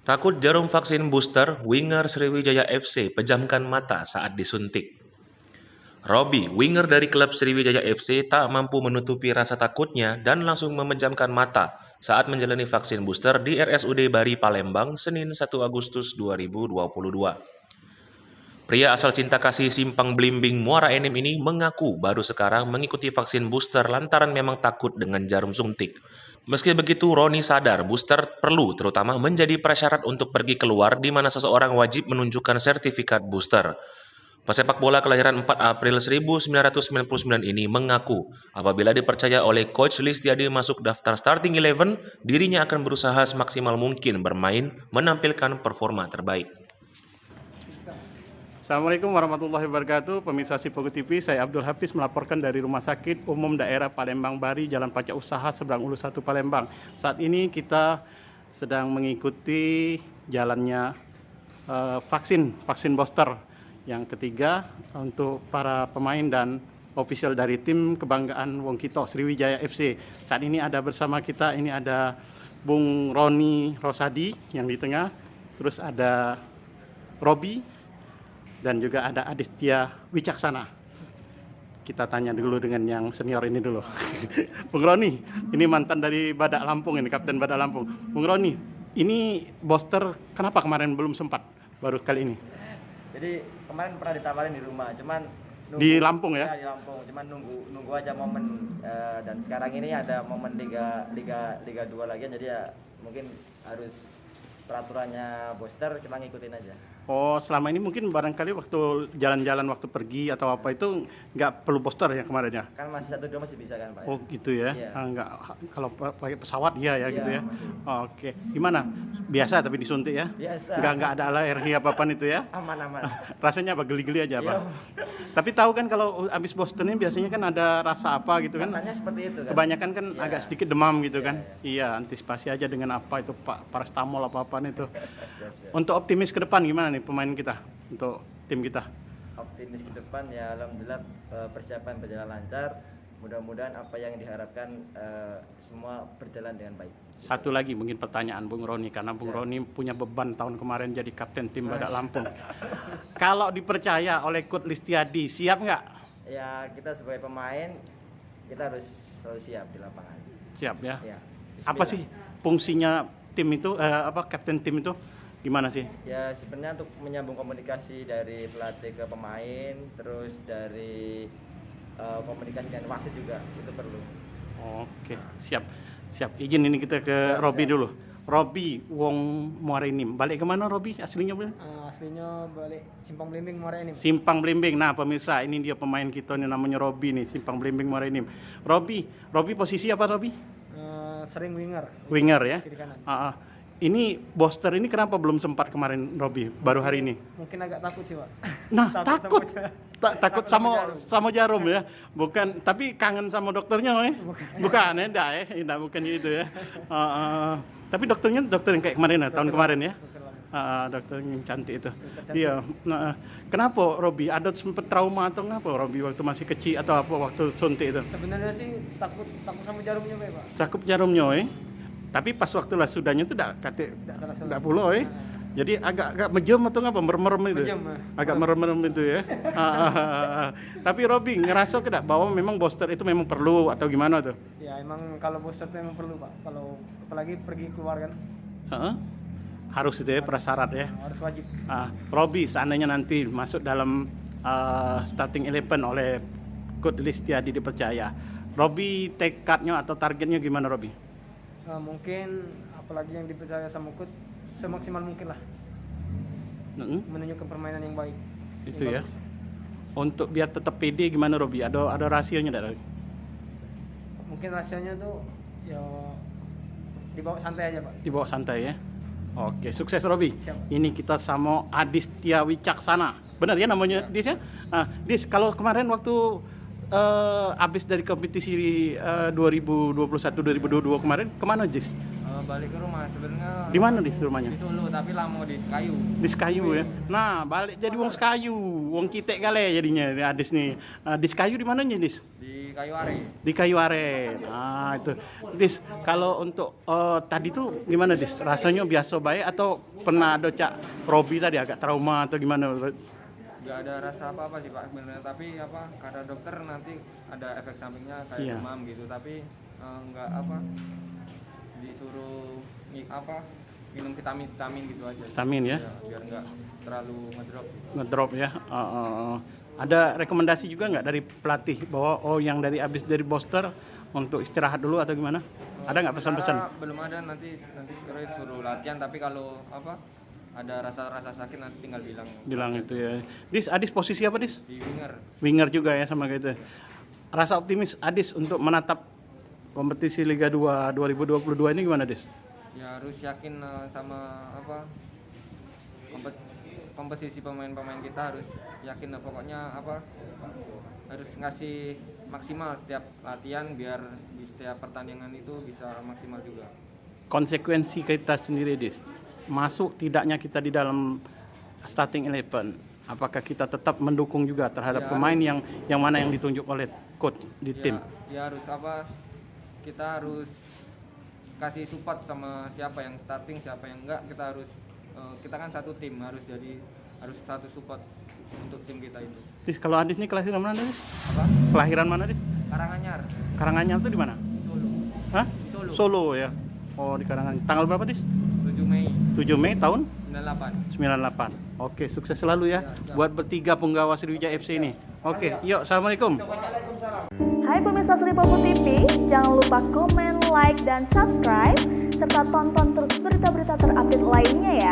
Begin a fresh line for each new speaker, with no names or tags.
Takut jarum vaksin booster, winger Sriwijaya FC pejamkan mata saat disuntik. Robi, winger dari klub Sriwijaya FC, tak mampu menutupi rasa takutnya dan langsung memejamkan mata saat menjalani vaksin booster di RSUD Bari Palembang, Senin 1 Agustus 2022. Pria asal cinta kasih Simpang Blimbing Muara Enim ini mengaku baru sekarang mengikuti vaksin booster lantaran memang takut dengan jarum suntik. Meski begitu, Roni sadar booster perlu terutama menjadi prasyarat untuk pergi keluar di mana seseorang wajib menunjukkan sertifikat booster. Pesepak bola kelahiran 4 April 1999 ini mengaku apabila dipercaya oleh Coach Listiadi masuk daftar starting 11, dirinya akan berusaha semaksimal mungkin bermain menampilkan performa terbaik.
Assalamualaikum warahmatullahi wabarakatuh. Pemirsa Sipogo TV, saya Abdul Hafiz melaporkan dari Rumah Sakit Umum Daerah Palembang Bari, Jalan Paca Usaha, Seberang Ulu 1 Palembang. Saat ini kita sedang mengikuti jalannya vaksin booster yang ketiga untuk para pemain dan official dari tim kebanggaan Wong Kito Sriwijaya FC. Saat ini ada bersama kita, ini ada Bung Roni Rosadi yang di tengah, terus ada Robi, dan juga ada Aditya Wicaksana. Kita tanya dulu dengan yang senior ini dulu. Bung Roni, ini mantan dari Badak Lampung, ini Kapten Badak Lampung. Bung Roni, ini booster kenapa kemarin belum sempat, baru kali ini?
Jadi kemarin pernah ditawarin di rumah, cuman nunggu,
Di Lampung ya?
Di Lampung, cuman nunggu aja momen, dan sekarang ini ada momen Liga 2 lagi, jadi ya mungkin harus peraturannya booster, cuma ngikutin aja.
Oh, selama ini mungkin barangkali waktu jalan-jalan, waktu pergi atau apa itu nggak perlu booster ya kemarin ya?
Kan masih 1 2 masih bisa kan Pak?
Oh gitu ya?
Iya.
Nggak, kalau pakai pesawat iya ya
Iya,
gitu ya?
masih.
Oke, gimana? Biasa tapi disuntik ya?
Biasa.
Nggak ada alergi apa-apaan itu ya?
Aman.
Rasanya apa? Geli-geli aja apa?
Iya.
Tapi tahu kan kalau habis booster ini biasanya kan ada rasa apa gitu kan?
Katanya seperti itu kan?
Kebanyakan kan
Iya.
agak sedikit demam gitu
Iya,
kan? Iya, antisipasi aja dengan apa itu paracetamol apa-apaan itu.
Siap.
Untuk optimis ke depan gimana nih pemain kita? Untuk tim kita?
Optimis ke depan ya, alhamdulillah persiapan berjalan lancar. Mudah-mudahan apa yang diharapkan semua berjalan dengan baik.
Satu lagi mungkin pertanyaan Bung Roni, karena Bung Roni punya beban tahun kemarin jadi kapten tim Badak Lampung. Kalau dipercaya oleh Coach Listiadi, siap nggak?
Ya kita sebagai pemain kita harus selalu siap di lapangan.
Siap ya.
Ya.
Apa
Bismillah.
sih fungsinya tim itu, kapten tim itu? Gimana sih?
Ya sebenarnya untuk menyambung komunikasi dari pelatih ke pemain, terus dari komunikasi dengan wasit juga itu perlu.
Oke, siap. Izin ini kita ke Robi dulu. Robi Wong Muara Enim. Balik kemana Robi? Aslinya Bu?
Aslinya balik Simpang Blimbing Muara Enim.
Simpang Blimbing. Nah pemirsa, ini dia pemain kita nih namanya Robi nih, Simpang Blimbing Muara Enim. Robi posisi apa Robi?
Sering winger.
Winger ya.
Kiri kanan.
Ini booster ini kenapa belum sempat kemarin Robi? Baru hari ini.
Mungkin agak takut sih Pak.
Nah takut,
Takut
takut sama jarum ya. Bukan, tapi kangen sama dokternya Bukan ya, enggak, bukan gitu ya. Tapi dokternya dokter yang kayak kemarin ya, tahun kemarin ya. Dokter yang cantik itu. Iya. Nah, kenapa Robi? Ada sempat trauma atau ngapa Robi waktu masih kecil atau apa waktu suntik itu?
Sebenarnya sih takut sama jarumnya Pak.
Cakup jarumnya Tapi pas waktu lah sudahnya itu enggak pulau Jadi agak mejum atau ngapa? Merem itu.
Mejum,
Agak merem itu ya. Tapi Robi ngerasa tidak bahwa memang booster itu memang perlu atau gimana tuh?
Ya emang kalau booster itu emang perlu Pak. Kalau apalagi pergi keluar kan
Harus itu ya prasyarat ya.
harus wajib.
Robi seandainya nanti masuk dalam starting 11 oleh Coach Listiadi dipercaya. Robi tekadnya atau targetnya gimana Robi?
Mungkin apalagi yang dipercaya sama coach semaksimal mungkin lah menunjukkan permainan yang baik.
Itu
yang
ya.
bagus.
Untuk biar tetap pede gimana Robi? Ada rasionya enggak Robi?
Mungkin rahasianya tuh ya dibawa santai aja Pak.
Dibawa santai ya. Oke, sukses Robi.
Siap.
Ini kita sama Aditya Wicaksana. Benar ya namanya Dis ya? Dis, kalau kemarin waktu habis dari kompetisi 2021-2022 kemarin kemana Dis?
Balik ke rumah sebenarnya.
Di mana Dis rumahnya?
Di Solo, tapi lama di Sekayu.
Di Sekayu ya. Nah, balik jadi wong Sekayu, wong kitek kali jadinya Adis nih. Di Sekayu di mananya Dis?
Di Kayu Are.
Di Kayu Aren. Nah, itu. Dis, kalau untuk tadi tuh gimana Dis? Rasanya biasa baik atau pernah ada Cak Robi tadi agak trauma atau gimana?
Nggak ada rasa apa-apa sih Pak sebenarnya, tapi apa kata dokter nanti ada efek sampingnya kayak
Iya.
demam gitu, tapi nggak apa disuruh minum vitamin gitu aja.
Vitamin ya?
Biar nggak terlalu ngedrop.
Ngedrop ya. Ada rekomendasi juga nggak dari pelatih bahwa yang habis dari booster untuk istirahat dulu atau gimana? Ada nggak pesan-pesan?
Sementara belum ada, nanti suruh latihan, tapi kalau ada rasa sakit nanti tinggal
Bilang itu ya. Adis posisi apa Dis?
di winger.
Winger juga ya sama gitu. Rasa optimis Adis untuk menatap kompetisi Liga 2 2022 ini gimana Dis?
Ya harus yakin sama komposisi pemain-pemain kita, harus yakin pokoknya harus ngasih maksimal setiap latihan biar di setiap pertandingan itu bisa maksimal juga.
Konsekuensi kita sendiri Dis, masuk tidaknya kita di dalam starting 11, apakah kita tetap mendukung juga terhadap
Ya,
pemain yang mana yang ditunjuk oleh coach di tim?
Ya harus kita harus kasih support sama siapa yang starting, siapa yang enggak. Kita kan satu tim, harus satu support untuk tim kita itu.
Dis, kalau Adis ini kelahiran mana Dis?
Apa?
Kelahiran mana Dis?
Karanganyar,
Karanganyar itu di mana?
Solo.
Hah?
Solo.
Solo ya. Oh, di Karanganyar. Tanggal berapa Dis?
7 Mei
7 Mei tahun
98.
98. Oke, sukses selalu ya buat bertiga penggawa Sriwijaya FC ini. Oke, yuk, assalamualaikum.
Hai pemirsa Sripopo TV, jangan lupa komen, like, dan subscribe, serta tonton terus berita-berita terupdate lainnya ya.